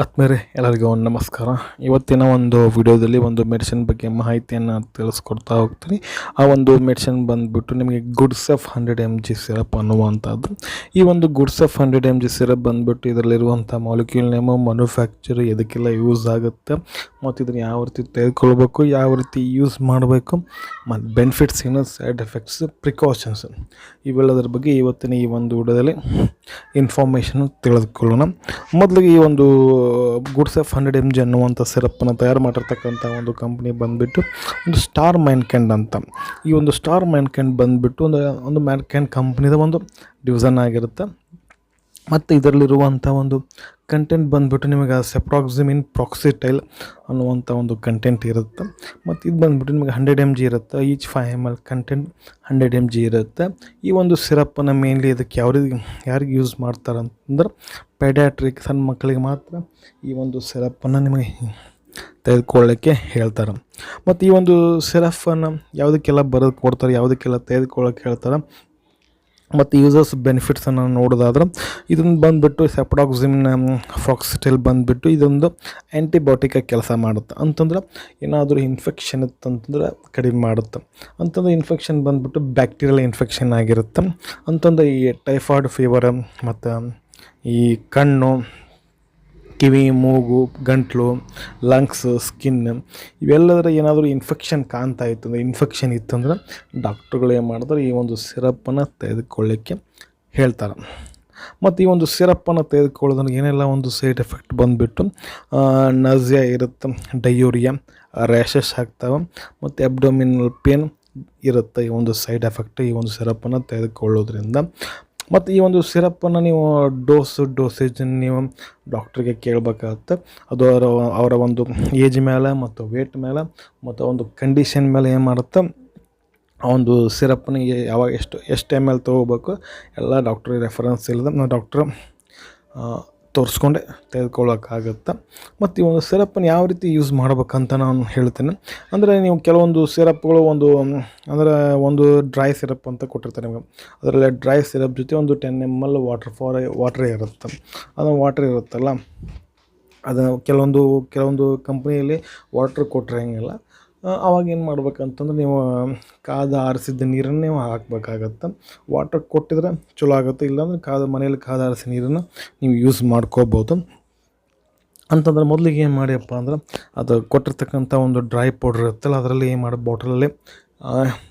ಆತ್ಮೀಯರೇ ಎಲ್ಲರಿಗೂ ನಮಸ್ಕಾರ. ಇವತ್ತಿನ ಒಂದು ವಿಡಿಯೋದಲ್ಲಿ ಒಂದು ಮೆಡಿಸಿನ್ ಬಗ್ಗೆ ಮಾಹಿತಿಯನ್ನು ತಿಳಿಸ್ಕೊಡ್ತಾ ಹೋಗ್ತೀನಿ. ಆ ಒಂದು ಮೆಡಿಸಿನ್ ಬಂದುಬಿಟ್ಟು ನಿಮಗೆ ಗುಡ್ಸೆಫ್ 100 mg ಸಿರಪ್ ಅನ್ನುವಂಥದ್ದು. ಈ ಒಂದು ಗುಡ್ಸೆಫ್ 100 mg ಸಿರಪ್ ಬಂದುಬಿಟ್ಟು ಇದರಲ್ಲಿರುವಂಥ ಮಾಲಿಕ್ಯೂಲ್ ನೇಮು, ಮ್ಯಾನುಫ್ಯಾಕ್ಚರ್, ಎದಕ್ಕೆಲ್ಲ ಯೂಸ್ ಆಗುತ್ತೆ ಮತ್ತು ಇದನ್ನು ಯಾವ ರೀತಿ ತೆಗೆದುಕೊಳ್ಬೇಕು, ಯಾವ ರೀತಿ ಯೂಸ್ ಮಾಡಬೇಕು, ಮತ್ತು ಬೆನಿಫಿಟ್ಸ್ ಏನು, ಸೈಡ್ ಎಫೆಕ್ಟ್ಸ್, ಪ್ರಿಕಾಷನ್ಸ್, ಇವೆಲ್ಲದರ ಬಗ್ಗೆ ಇವತ್ತಿನ ಈ ಒಂದು ವಿಡಿಯೋದಲ್ಲಿ ಇನ್ಫಾರ್ಮೇಷನ್ ತಿಳಿದುಕೊಳ್ಳೋಣ. ಮೊದಲಿಗೆ ಈ ಒಂದು ಗುಡ್ಸೆಫ್ 100 mg ಅನ್ನುವಂಥ ಸಿರಪ್ಪನ್ನು ತಯಾರು ಮಾಡಿರ್ತಕ್ಕಂಥ ಒಂದು ಕಂಪ್ನಿ ಬಂದುಬಿಟ್ಟು ಒಂದು ಸ್ಟಾರ್ ಮೈನ್ಕೈಂಡ್ ಅಂತ. ಈ ಒಂದು ಸ್ಟಾರ್ ಮೈನ್ಕೈಂಡ್ ಬಂದುಬಿಟ್ಟು ಒಂದು ಮೈನ್ಕೈಂಡ್ ಕಂಪ್ನಿದ ಒಂದು ಡಿವಿಷನ್ ಆಗಿರುತ್ತೆ. ಮತ್ತು ಇದರಲ್ಲಿರುವಂಥ ಒಂದು ಕಂಟೆಂಟ್ ಬಂದುಬಿಟ್ಟು ನಿಮಗೆ ಸೆಪ್ರಾಕ್ಸಿಮಿನ್ ಪ್ರಾಕ್ಸಿಟೈಲ್ ಅನ್ನುವಂಥ ಒಂದು ಕಂಟೆಂಟ್ ಇರುತ್ತೆ. ಮತ್ತು ಇದು ಬಂದುಬಿಟ್ಟು ನಿಮಗೆ 100 mg ಇರುತ್ತೆ. ಈಚ್ 5 ml ಕಂಟೆಂಟ್ 100 mg ಇರುತ್ತೆ. ಈ ಒಂದು ಸಿರಪ್ಪನ್ನು ಮೇನ್ಲಿ ಇದಕ್ಕೆ ಯಾರಿಗೆ ಯೂಸ್ ಮಾಡ್ತಾರೆ ಅಂತಂದ್ರೆ ಪೆಡಿಯಾಟ್ರಿಕ್ ಸಣ್ಣ ಮಕ್ಕಳಿಗೆ ಮಾತ್ರ ಈ ಒಂದು ಸಿರಪ್ಪನ್ನು ನಿಮಗೆ ತೆಗೆದುಕೊಳ್ಳೋಕ್ಕೆ ಹೇಳ್ತಾರೆ. ಮತ್ತು ಈ ಒಂದು ಸಿರಪ್ಪನ್ನು ಯಾವುದಕ್ಕೆಲ್ಲ ಬರೆದು ಕೊಡ್ತಾರೆ, ಯಾವುದಕ್ಕೆಲ್ಲ ತೆಗೆದುಕೊಳ್ಳೋಕೆ ಹೇಳ್ತಾರೆ ಮತ್ತು ಯೂಸರ್ಸ್ ಬೆನಿಫಿಟ್ಸನ್ನು ನೋಡೋದಾದ್ರೆ ಇದನ್ನು ಬಂದುಬಿಟ್ಟು ಸೆಪ್ರಾಕ್ಸಿಮಿನ್ ಪ್ರಾಕ್ಸಿಟೈಲ್ ಬಂದುಬಿಟ್ಟು ಇದೊಂದು ಆ್ಯಂಟಿಬಯೋಟಿಕಾಗಿ ಕೆಲಸ ಮಾಡುತ್ತೆ. ಅಂತಂದ್ರೆ ಏನಾದರೂ ಇನ್ಫೆಕ್ಷನ್ ಇತ್ತಂತಂದ್ರೆ ಕಡಿಮೆ ಮಾಡುತ್ತೆ. ಅಂತಂದ್ರೆ ಇನ್ಫೆಕ್ಷನ್ ಬಂದುಬಿಟ್ಟು ಬ್ಯಾಕ್ಟೀರಿಯಲ್ ಇನ್ಫೆಕ್ಷನ್ ಆಗಿರುತ್ತೆ. ಅಂತಂದ್ರೆ ಈ ಟೈಫಾಯ್ಡ್ ಫೀವರ್ ಮತ್ತು ಈ ಕಣ್ಣು, ಕಿವಿ, ಮೂಗು, ಗಂಟಲು, ಲಂಗ್ಸ್, ಸ್ಕಿನ್ ಇವೆಲ್ಲದರ ಏನಾದರೂ ಇನ್ಫೆಕ್ಷನ್ ಕಾಣ್ತಾ ಇತ್ತು ಅಂದರೆ ಇನ್ಫೆಕ್ಷನ್ ಇತ್ತಂದ್ರೆ ಡಾಕ್ಟ್ರುಗಳು ಏನು ಮಾಡ್ತಾರೆ, ಈ ಒಂದು ಸಿರಪ್ಪನ್ನು ತೆಗೆದುಕೊಳ್ಳಿಕ್ಕೆ ಹೇಳ್ತಾರೆ. ಮತ್ತು ಈ ಒಂದು ಸಿರಪ್ಪನ್ನು ತೆಗೆದುಕೊಳ್ಳೋದ್ರಿಂದ ಏನೆಲ್ಲ ಒಂದು ಸೈಡ್ ಎಫೆಕ್ಟ್ ಬಂದುಬಿಟ್ಟು ನಜಿಯಾ ಇರುತ್ತೆ, ಡಯೂರಿಯಾ, ರ್ಯಾಷಸ್ ಆಗ್ತಾವೆ ಮತ್ತು ಅಬ್ಡೋಮಿನಲ್ ಪೇನ್ ಇರುತ್ತೆ. ಈ ಒಂದು ಸೈಡ್ ಎಫೆಕ್ಟ್ ಈ ಒಂದು ಸಿರಪ್ಪನ್ನು ತೆಗೆದುಕೊಳ್ಳೋದ್ರಿಂದ. ಮತ್ತು ಈ ಒಂದು ಸಿರಪ್ಪನ್ನು ನೀವು ಡೋಸೇಜನ್ನು ನೀವು ಡಾಕ್ಟ್ರಿಗೆ ಕೇಳಬೇಕಾಗುತ್ತೆ. ಅದು ಅವರ ಒಂದು ಏಜ್ ಮೇಲೆ ಮತ್ತು ವೇಟ್ ಮೇಲೆ ಮತ್ತು ಒಂದು ಕಂಡೀಷನ್ ಮೇಲೆ ಏನು ಮಾಡುತ್ತೆ, ಆ ಒಂದು ಸಿರಪ್ಪನ್ನು ಯಾವಾಗ ಎಷ್ಟು ml ತೊಗೋಬೇಕು ಎಲ್ಲ ಡಾಕ್ಟ್ರಿಗೆ ರೆಫರೆನ್ಸ್ ಇಲ್ಲದೆ ನಾವು ಡಾಕ್ಟ್ರು ತೋರಿಸ್ಕೊಂಡೆ ತೆಗೆದುಕೊಳ್ಳೋಕ್ಕಾಗುತ್ತೆ. ಮತ್ತು ಈ ಒಂದು ಸಿರಪ್ಪನ್ನು ಯಾವ ರೀತಿ ಯೂಸ್ ಮಾಡ್ಬೇಕಂತ ನಾನು ಹೇಳ್ತೇನೆ. ಅಂದರೆ ನೀವು ಕೆಲವೊಂದು ಸಿರಪ್ಗಳು ಅಂದರೆ ಒಂದು ಡ್ರೈ ಸಿರಪ್ ಅಂತ ಕೊಟ್ಟಿರ್ತಾರೆ ನಿಮಗೆ. ಅದರಲ್ಲಿ ಡ್ರೈ ಸಿರಪ್ ಜೊತೆ ಒಂದು 10 ml ವಾಟ್ರ್ ಇರುತ್ತೆ. ಅದು ವಾಟ್ರ್ ಇರುತ್ತಲ್ಲ, ಅದು ಕೆಲವೊಂದು ಕಂಪ್ನಿಯಲ್ಲಿ ವಾಟ್ರ್ ಕೊಟ್ಟಿರೋಂಗಿಲ್ಲ. ಆವಾಗ ಏನು ಮಾಡ್ಬೇಕಂತಂದ್ರೆ ನೀವು ಆರಿಸಿದ ನೀರನ್ನು ನೀವು ಹಾಕಬೇಕಾಗತ್ತೆ. ವಾಟರ್ ಕೊಟ್ಟಿದ್ರೆ ಚಲೋ ಆಗುತ್ತೆ, ಇಲ್ಲಾಂದ್ರೆ ಮನೇಲಿ ಆರಿಸಿದ ನೀರನ್ನು ನೀವು ಯೂಸ್ ಮಾಡ್ಕೋಬೋದು. ಅಂತಂದ್ರೆ ಮೊದಲಿಗೆ ಏನು ಮಾಡಿಯಪ್ಪ ಅಂದ್ರೆ ಅದು ಕೊಟ್ಟಿರ್ತಕ್ಕಂಥ ಒಂದು ಡ್ರೈ ಪೌಡ್ರ್ ಇರುತ್ತಲ್ಲ, ಅದರಲ್ಲಿ ಏನು ಮಾಡಿ ಬಾಟಲಲ್ಲಿ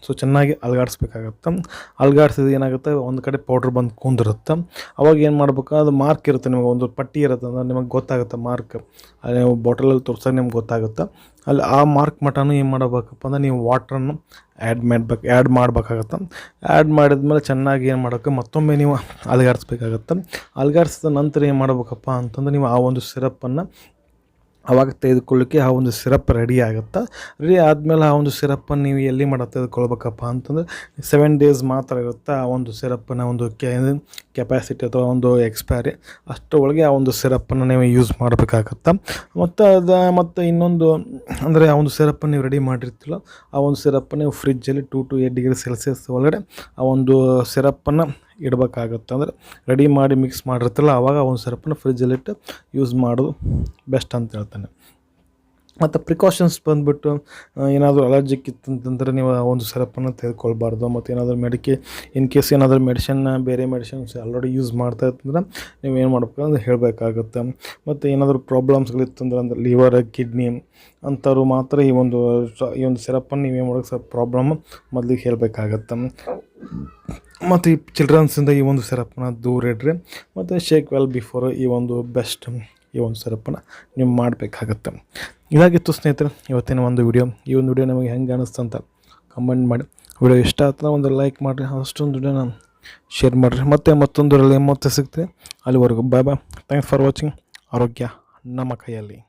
ಸೊ ಚೆನ್ನಾಗಿ ಅಲುಗಾಡಿಸ್ಬೇಕಾಗತ್ತೆ. ಅಲುಗಾಡಿಸಿದ್ರೆ ಏನಾಗುತ್ತೆ, ಒಂದು ಕಡೆ ಪೌಡ್ರ್ ಬಂದು ಕುಂದಿರುತ್ತೆ. ಅವಾಗ ಏನು ಮಾಡ್ಬೇಕು, ಅದು ಮಾರ್ಕ್ ಇರುತ್ತೆ, ನಿಮಗೆ ಒಂದು ಪಟ್ಟಿ ಇರುತ್ತೆ, ಅಂದರೆ ನಿಮಗೆ ಗೊತ್ತಾಗುತ್ತೆ ಮಾರ್ಕ್. ಅಲ್ಲಿ ನೀವು ಬಾಟಲಲ್ಲಿ ತೋರ್ಸಾಗ ನಿಮ್ಗೆ ಗೊತ್ತಾಗುತ್ತೆ. ಅಲ್ಲಿ ಆ ಮಾರ್ಕ್ ಮಟನೂ ಏನು ಮಾಡಬೇಕಪ್ಪ ಅಂದ್ರೆ ನೀವು ವಾಟ್ರನ್ನು ಆ್ಯಡ್ ಮಾಡಬೇಕಾಗತ್ತೆ. ಆ್ಯಡ್ ಮಾಡಿದ್ಮೇಲೆ ಚೆನ್ನಾಗಿ ಏನು ಮಾಡೋಕ್ಕೆ ಮತ್ತೊಮ್ಮೆ ನೀವು ಅಲುಗಾಡಿಸ್ಬೇಕಾಗತ್ತೆ. ಅಲುಗಾಡಿಸಿದ ನಂತರ ಏನು ಮಾಡಬೇಕಪ್ಪ ಅಂತಂದ್ರೆ ನೀವು ಆ ಒಂದು ಸಿರಪ್ಪನ್ನು ಆವಾಗ ತೆಗೆದುಕೊಳ್ಳಿಕ್ಕೆ ಆ ಒಂದು ಸಿರಪ್ ರೆಡಿ ಆಗುತ್ತೆ. ರೆಡಿ ಆದಮೇಲೆ ಆ ಒಂದು ಸಿರಪ್ಪನ್ನು ನೀವು ಎಲ್ಲಿ ತೆಗೆದುಕೊಳ್ಬೇಕಪ್ಪ ಅಂತಂದರೆ 7 days ಮಾತ್ರ ಇರುತ್ತೆ ಆ ಒಂದು ಸಿರಪ್ಪನ್ನು ಒಂದು ಕೆಪಾಸಿಟಿ ಅಥವಾ ಒಂದು ಎಕ್ಸ್ಪೈರಿ ಅಷ್ಟರೊಳಗೆ ಆ ಒಂದು ಸಿರಪ್ಪನ್ನು ನೀವು ಯೂಸ್ ಮಾಡಬೇಕಾಗತ್ತೆ. ಮತ್ತು ಇನ್ನೊಂದು ಅಂದರೆ ಆ ಒಂದು ಸಿರಪ್ಪನ್ನು ನೀವು ರೆಡಿ ಮಾಡಿರ್ತಿಲ್ಲ, ಆ ಒಂದು ಸಿರಪ್ಪನ್ನು ನೀವು ಫ್ರಿಜ್ಜಲ್ಲಿ 2 to 8 degrees Celsius ಒಳಗಡೆ ಆ ಒಂದು ಸಿರಪ್ಪನ್ನು ಇಡಬೇಕಾಗುತ್ತೆ. ಅಂದರೆ ರೆಡಿ ಮಾಡಿ ಮಿಕ್ಸ್ ಮಾಡಿರ್ತಿಲ್ಲ, ಆವಾಗ ಆ ಒಂದು ಸಿರಪ್ಪನ್ನು ಫ್ರಿಜ್ಜಲ್ಲಿಟ್ಟು ಯೂಸ್ ಮಾಡೋದು ಬೆಸ್ಟ್ ಅಂತ ಹೇಳ್ತಾನೆ. ಮತ್ತು ಪ್ರಿಕಾಷನ್ಸ್ ಬಂದುಬಿಟ್ಟು ಏನಾದರೂ ಅಲರ್ಜಿಕ್ ಇತ್ತಂತಂದರೆ ನೀವು ಆ ಒಂದು ಸಿರಪ್ಪನ್ನು ತೆಗೆದುಕೊಳ್ಬಾರ್ದು. ಮತ್ತು ಏನಾದರೂ ಇನ್ ಕೇಸ್ ಏನಾದರೂ ಬೇರೆ ಮೆಡಿಸಿನ್ಸ್ ಆಲ್ರೆಡಿ ಯೂಸ್ ಮಾಡ್ತಾ ಇತ್ತಂದ್ರೆ ನೀವು ಏನು ಮಾಡಬೇಕು ಅಂತ ಹೇಳಬೇಕಾಗುತ್ತೆ. ಮತ್ತು ಏನಾದರೂ ಪ್ರಾಬ್ಲಮ್ಸ್ಗಳಿತ್ತಂದ್ರೆ ಅಂದರೆ ಲಿವರ್, ಕಿಡ್ನಿ ಅಂಥವ್ರು ಮಾತ್ರ ಈ ಒಂದು ಸಿರಪ್ಪನ್ನು ನೀವೇನು ಮಾಡೋಕ್ಕೆ ಪ್ರಾಬ್ಲಮ್ ಮೊದಲಿಗೆ ಹೇಳಬೇಕಾಗತ್ತೆ. ಮತ್ತು ಈ ಚಿಲ್ಡ್ರನ್ಸಿಂದ ಈ ಒಂದು ಸಿರಪ್ಪನ್ನ ದೂರ ಇಡ್ರಿ. ಮತ್ತು ಶೇಕ್ ವೆಲ್ ಬಿಫೋರ್ ಈ ಒಂದು ಬೆಸ್ಟ್ ಈ ಒಂದು ಸಿರಪ್ಪನ್ನು ನೀವು ಮಾಡಬೇಕಾಗತ್ತೆ. ಇದಾಗಿತ್ತು ಸ್ನೇಹಿತರೆ ಇವತ್ತಿನ ಒಂದು ವಿಡಿಯೋ. ಈ ಒಂದು ವಿಡಿಯೋ ನಮಗೆ ಹೆಂಗೆ ಅನ್ನಿಸ್ತು ಅಂತ ಕಮೆಂಟ್ ಮಾಡಿ. ವಿಡಿಯೋ ಇಷ್ಟ ಆಯ್ತು ಒಂದು ಲೈಕ್ ಮಾಡಿರಿ, ಅಷ್ಟೊಂದು ವಿಡಿಯೋನ ಶೇರ್ ಮಾಡಿರಿ. ಮತ್ತೊಂದರಲ್ಲಿ ಮತ್ತೆ ಸಿಗ್ತೀವಿ. ಅಲ್ಲಿವರೆಗೂ ಬಾಯ್. Thanks for watching. ಆರೋಗ್ಯ ನಮ್ಮ ಕೈಯಲ್ಲಿ.